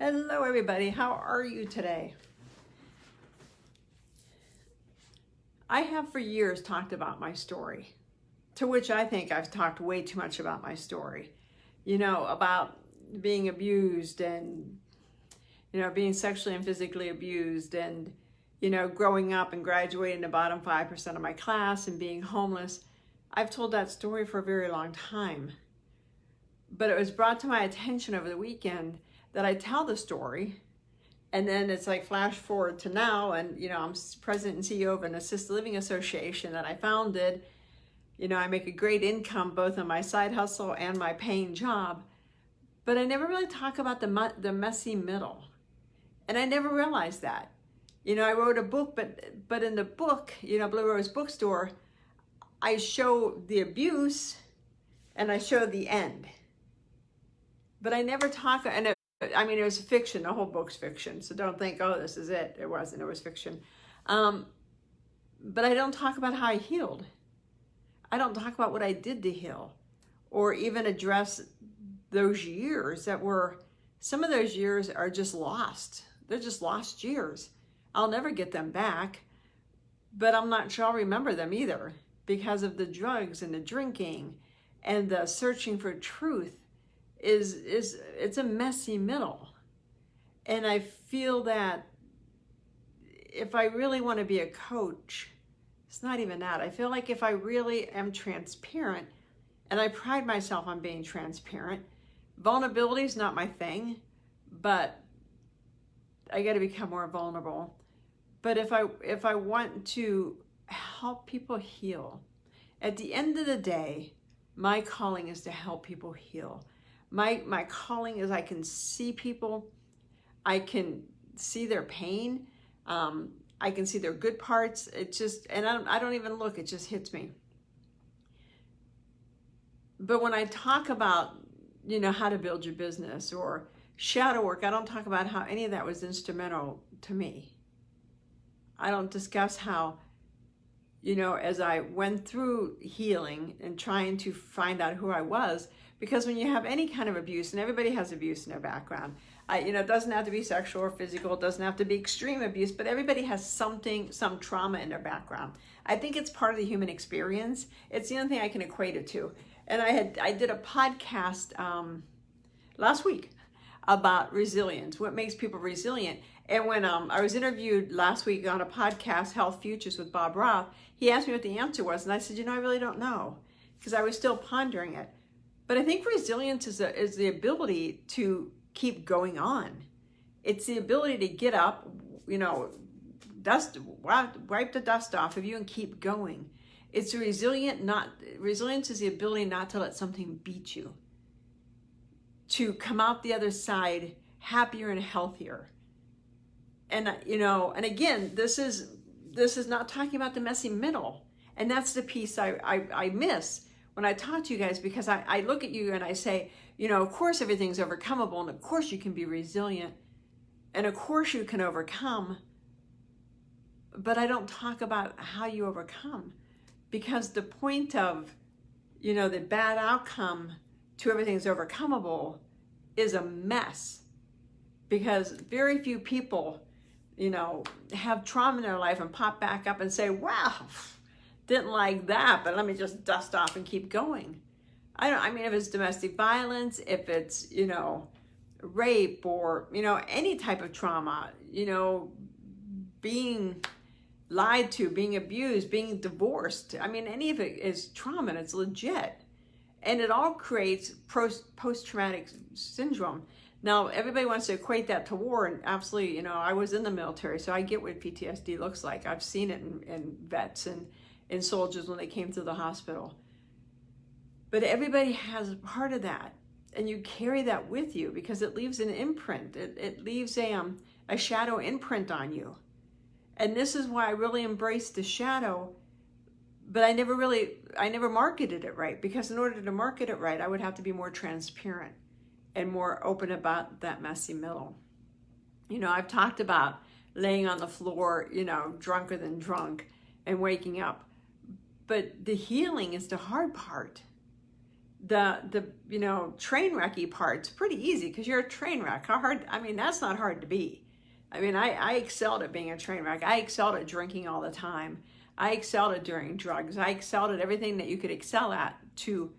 Hello everybody, how are you today? I have for years talked about my story, to which I think I've talked way too much about my story. About being abused and, being sexually and physically abused and, growing up and graduating the bottom 5% of my class and being homeless. I've told that story for a very long time. But it was brought to my attention over the weekend that I tell the story, and then it's like flash forward to now, and I'm president and CEO of an assisted living association that I founded. I make a great income both on my side hustle and my paying job, but I never really talk about the messy middle, and I never realized that. I wrote a book, but in the book, Blue Rose Bookstore, I show the abuse and I show the end, but I never talk. And it was fiction. The whole book's fiction. So don't think, oh, this is it. It wasn't. It was fiction. But I don't talk about how I healed. I don't talk about what I did to heal, or even address those years some of those years are just lost. They're just lost years. I'll never get them back, but I'm not sure I'll remember them either because of the drugs and the drinking and the searching for truth. It's a messy middle. And I feel that if I really want to be a coach, it's not even that. I feel like if I really am transparent, and I pride myself on being transparent, vulnerability is not my thing, but I got to become more vulnerable. But if I want to help people heal, at the end of the day, my calling is to help people heal. My calling is I can see people, I can see their pain, I can see their good parts. It just, and I don't even look, it just hits me. But when I talk about, how to build your business or shadow work, I don't talk about how any of that was instrumental to me. I don't discuss how, as I went through healing and trying to find out who I was, because when you have any kind of abuse, and everybody has abuse in their background, it doesn't have to be sexual or physical, it doesn't have to be extreme abuse, but everybody has some trauma in their background. I think it's part of the human experience. It's the only thing I can equate it to. And I did a podcast last week about resilience, what makes people resilient. And when I was interviewed last week on a podcast, Health Futures with Bob Roth, he asked me what the answer was, and I said, I really don't know, because I was still pondering it. But I think resilience is the ability to keep going on. It's the ability to get up, wipe the dust off of you and keep going. It's resilience is the ability not to let something beat you, to come out the other side happier and healthier. And and again, this is not talking about the messy middle, and that's the piece I miss when I talk to you guys, because I look at you and I say, of course everything's overcomable, and of course you can be resilient, and of course you can overcome, but I don't talk about how you overcome, because the point of, the bad outcome to everything's overcomable is a mess, because very few people, have trauma in their life and pop back up and say, wow, didn't like that, but let me just dust off and keep going. If it's domestic violence, if it's, rape, or, any type of trauma, being lied to, being abused, being divorced. Any of it is trauma, and it's legit. And it all creates post-traumatic syndrome. Now, everybody wants to equate that to war, and absolutely, I was in the military, so I get what PTSD looks like. I've seen it in vets and in soldiers when they came to the hospital. But everybody has a part of that, and you carry that with you because it leaves an imprint. It leaves a shadow imprint on you. And this is why I really embraced the shadow, but I never marketed it right, because in order to market it right, I would have to be more transparent and more open about that messy middle. I've talked about laying on the floor, drunker than drunk, and waking up. But the healing is the hard part. The train wrecky part's pretty easy because you're a train wreck. How hard? I mean, that's not hard to be. I mean, I excelled at being a train wreck. I excelled at drinking all the time. I excelled at doing drugs. I excelled at everything that you could excel at to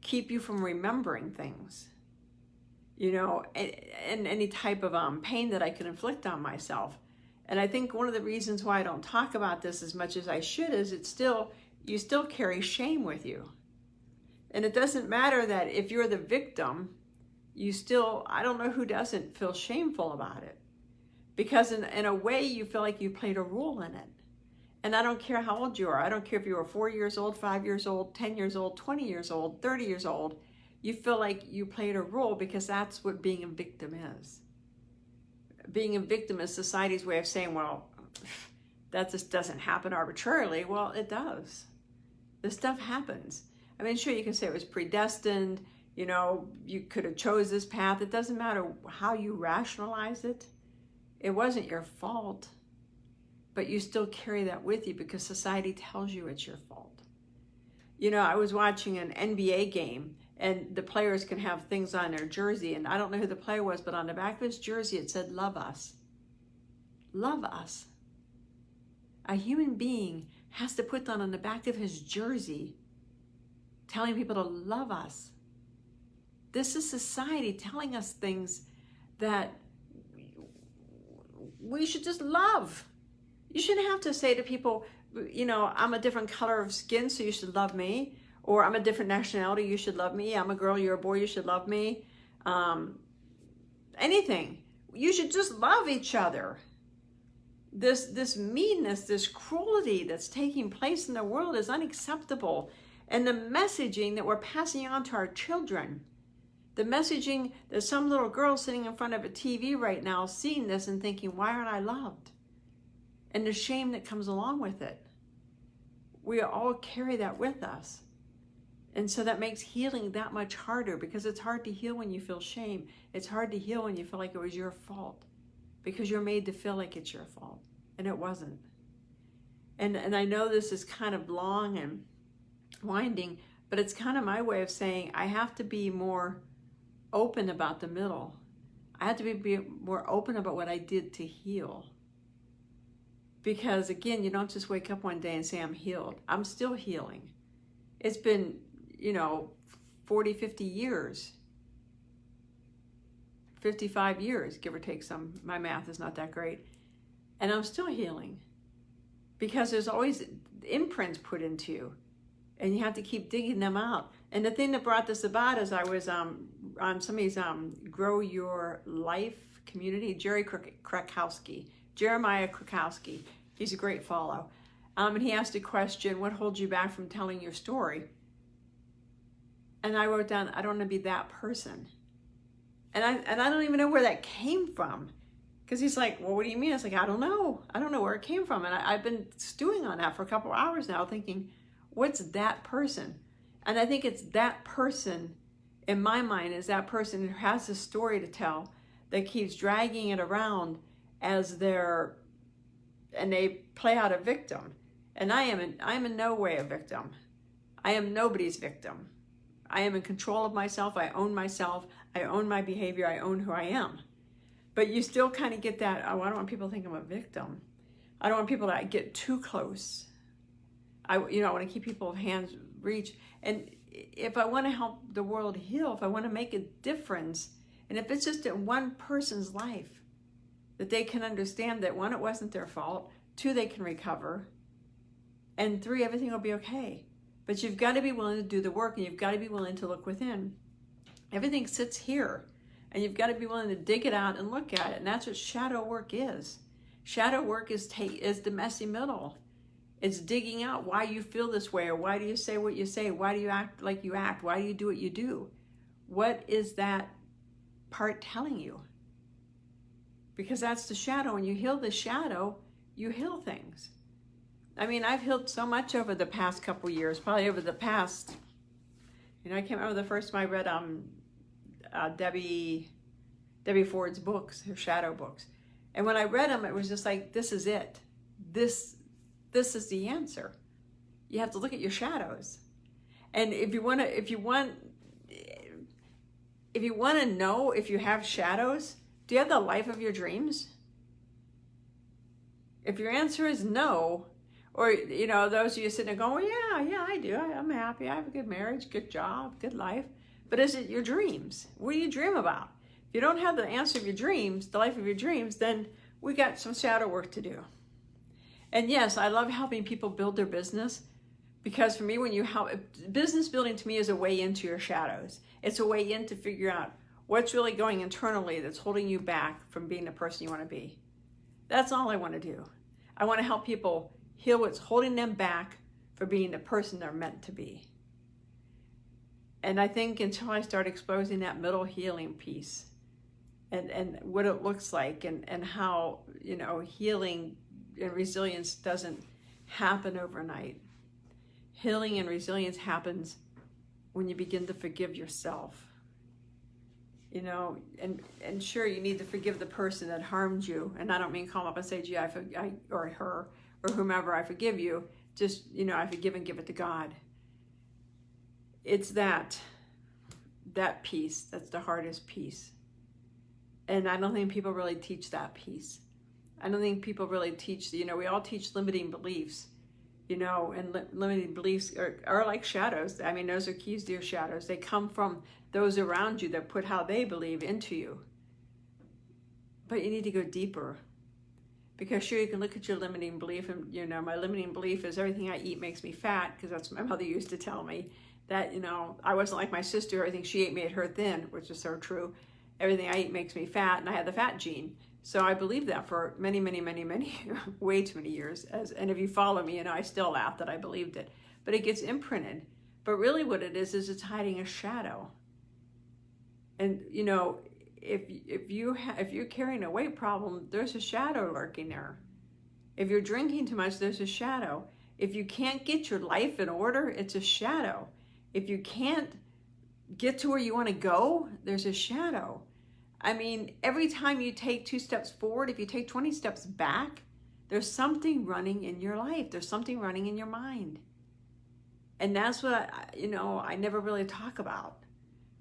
keep you from remembering things, and any type of pain that I could inflict on myself. And I think one of the reasons why I don't talk about this as much as I should is you still carry shame with you. And it doesn't matter that if you're the victim, I don't know who doesn't feel shameful about it. Because in a way, you feel like you played a role in it. And I don't care how old you are. I don't care if you were 4 years old, 5 years old, 10 years old, 20 years old, 30 years old. You feel like you played a role because that's what being a victim is. Being a victim is society's way of saying, well, that just doesn't happen arbitrarily. Well, it does. This stuff happens. I mean, sure, you can say it was predestined. You could have chose this path. It doesn't matter how you rationalize it. It wasn't your fault. But you still carry that with you because society tells you it's your fault. I was watching an NBA game, and the players can have things on their jersey, and I don't know who the player was, but on the back of his jersey it said, "Love us." Love us. A human being has to put that on the back of his jersey, telling people to love us. This is society telling us things that we should just love. You shouldn't have to say to people, I'm a different color of skin, so you should love me. Or I'm a different nationality, you should love me. I'm a girl, you're a boy, you should love me. Anything. You should just love each other. This meanness, this cruelty that's taking place in the world is unacceptable. And the messaging that we're passing on to our children, the messaging that some little girl sitting in front of a TV right now seeing this and thinking, why aren't I loved? And the shame that comes along with it. We all carry that with us. And so that makes healing that much harder because it's hard to heal when you feel shame. It's hard to heal when you feel like it was your fault because you're made to feel like it's your fault. And it wasn't. And I know this is kind of long and winding, but it's kind of my way of saying I have to be more open about the middle. I have to be more open about what I did to heal. Because again, you don't just wake up one day and say, I'm healed. I'm still healing. It's been, 40, 50 years, 55 years, give or take some. My math is not that great. And I'm still healing because there's always imprints put into you and you have to keep digging them out. And the thing that brought this about is I was on somebody's Grow Your Life community, Jeremiah Krakowski. He's a great follow. And he asked a question, what holds you back from telling your story? And I wrote down, I don't want to be that person. And I don't even know where that came from. Because he's like, well, what do you mean? I was like, I don't know. I don't know where it came from. And I've been stewing on that for a couple of hours now thinking, what's that person? And I think it's that person, in my mind, is that person who has a story to tell that keeps dragging it around as and they play out a victim. And I am in no way a victim. I am nobody's victim. I am in control of myself. I own myself. I own my behavior. I own who I am. But you still kind of get that, oh, I don't want people to think I'm a victim. I don't want people to get too close. I want to keep people's hands reach. And if I want to help the world heal, if I want to make a difference, and if it's just in one person's life, that they can understand that 1, it wasn't their fault, 2, they can recover, and 3, everything will be okay. But you've got to be willing to do the work, and you've got to be willing to look within. Everything sits here, and you've got to be willing to dig it out and look at it, and that's what shadow work is. Shadow work is the messy middle. It's digging out why you feel this way, or why do you say what you say, why do you act like you act, why do you do what you do? What is that part telling you? Because that's the shadow. When you heal the shadow, you heal things. I mean, I've healed so much over the past couple years, probably over the past, I can't remember the first time I read Debbie Ford's books, her shadow books. And when I read them, it was just like, this is it. This is the answer. You have to look at your shadows. And if you want to know if you have shadows, do you have the life of your dreams? If your answer is no, or, you know, those of you sitting there going, well, yeah, I do. I'm happy. I have a good marriage, good job, good life. But is it your dreams? What do you dream about? If you don't have the answer of your dreams, the life of your dreams, then we got some shadow work to do. And yes, I love helping people build their business, because for me, when you help, business building to me is a way into your shadows. It's a way in to figure out what's really going internally that's holding you back from being the person you want to be. That's all I want to do. I want to help people heal what's holding them back for being the person they're meant to be. And I think until I start exposing that middle healing piece and what it looks like, and how, you know, healing and resilience doesn't happen overnight. Healing and resilience happens when you begin to forgive yourself. You know, and sure, you need to forgive the person that harmed you. And I don't mean call them up and say, gee, or her, or whomever, I forgive you. Just, you know, I forgive and give it to God. It's that piece that's the hardest piece. And I don't think people really teach that piece. I don't think people really teach, you know, we all teach limiting beliefs, you know, and limiting beliefs are like shadows. I mean, those are keys to your shadows. They come from those around you that put how they believe into you. But you need to go deeper. Because sure, you can look at your limiting belief, and, you know, my limiting belief is everything I eat makes me fat, because that's what my mother used to tell me. That, you know, I wasn't like my sister. Everything she ate made her thin, which is so true. Everything I eat makes me fat, and I had the fat gene. So I believed that for many, way too many years. And if you follow me, you know, I still laugh that I believed it. But it gets imprinted. But really what it is it's hiding a shadow. And, you know, if you're carrying a weight problem, there's a shadow lurking there. If you're drinking too much, there's a shadow. If you can't get your life in order, it's a shadow. If you can't get to where you want to go, there's a shadow. I mean, every time you take 2 steps forward, if you take 20 steps back, there's something running in your life. There's something running in your mind. And that's what I never really talk about.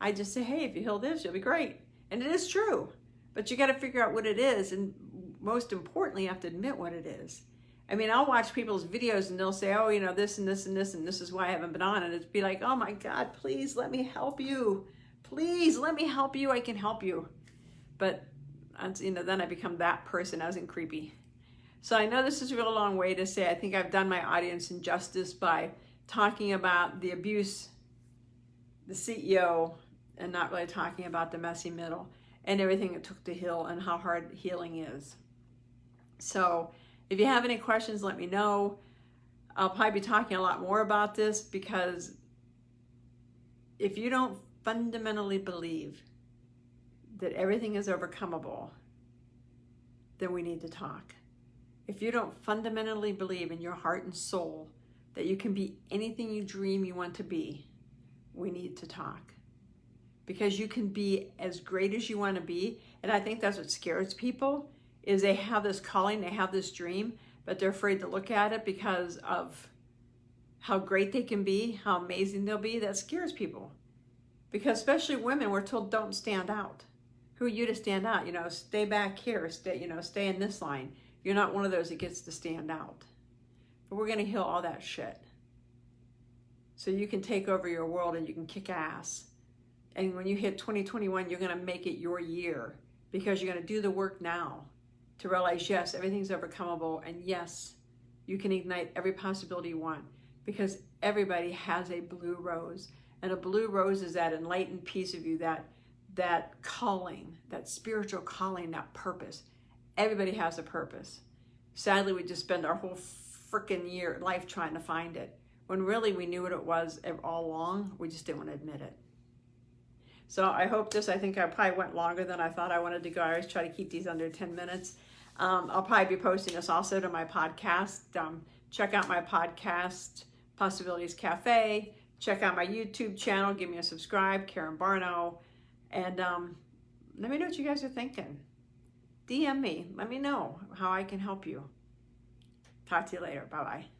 I just say, hey, if you heal this, you'll be great. And it is true, but you got to figure out what it is. And most importantly, you have to admit what it is. I mean, I'll watch people's videos and they'll say, oh, you know, this and this and this, and this is why I haven't been on. And it'd be like, oh my God, please let me help you. Please let me help you. I can help you. But, you know, then I become that person as in creepy. So I know this is a real long way to say I think I've done my audience injustice by talking about the abuse, the CEO, and not really talking about the messy middle and everything it took to heal and how hard healing is. So if you have any questions, let me know. I'll probably be talking a lot more about this, because if you don't fundamentally believe that everything is overcomeable, then we need to talk. If you don't fundamentally believe in your heart and soul that you can be anything you dream you want to be, we need to talk. Because you can be as great as you want to be. And I think that's what scares people, is they have this calling, they have this dream, but they're afraid to look at it because of how great they can be, how amazing they'll be. That scares people. Because especially women, we're told don't stand out. Who are you to stand out? You know, stay back here, stay in this line. You're not one of those that gets to stand out. But we're going to heal all that shit. So you can take over your world and you can kick ass. And when you hit 2021, you're going to make it your year, because you're going to do the work now to realize, yes, everything's overcomeable. And yes, you can ignite every possibility you want, because everybody has a blue rose. And a blue rose is that enlightened piece of you, that calling, that spiritual calling, that purpose. Everybody has a purpose. Sadly, we just spend our whole freaking life trying to find it, when really we knew what it was all along. We just didn't want to admit it. So I hope I think I probably went longer than I thought I wanted to go. I always try to keep these under 10 minutes. I'll probably be posting this also to my podcast. Check out my podcast, Possibilities Cafe. Check out my YouTube channel. Give me a subscribe, Karen Barno. And let me know what you guys are thinking. DM me. Let me know how I can help you. Talk to you later. Bye-bye.